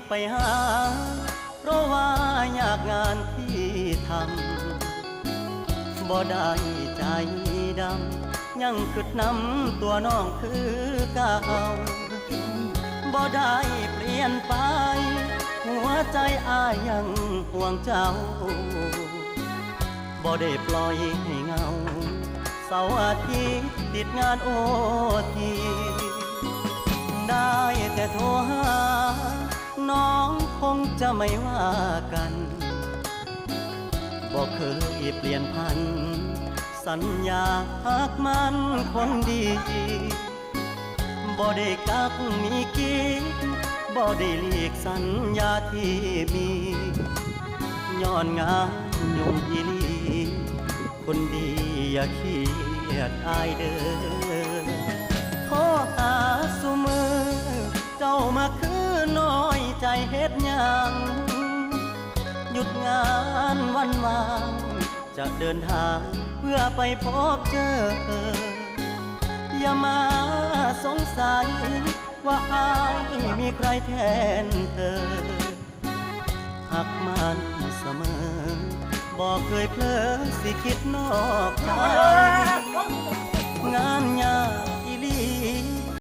ไปหาเพราะว่าอยากงานที่ทำบ่ได้ใจดำยังกึดนำตัวน้องคือเก่าบ่ได้เปลี่ยนไปหัวใจอ้ายยังห่วงเจ้าบ่ได้ปล่อยให้เงาเสาร์อาทิตย์ติดงานโอทีได้แต่โทรหาน้องคงจะไม่ว่ากันบ่เคยเปลี่ยนพันสัญญาหากมันคงดีบ่ได้กักมีกิ๊กบ่ได้หลีกสัญญาที่มีย้อนงานยุ่งอีหลีคนดีอย่าเครียดอายเด้อขอหาสุมือเจ้ามาคือน้อยใจเฮ็ดหยังหยุดงานวันวางจะเดินทางเพื่อไปพบเจออย่ามาสงสัยว่าอายมีใครแทนเธอหักมันเสมอบอกเคยเพลอสิคิดนอกใจงานยาก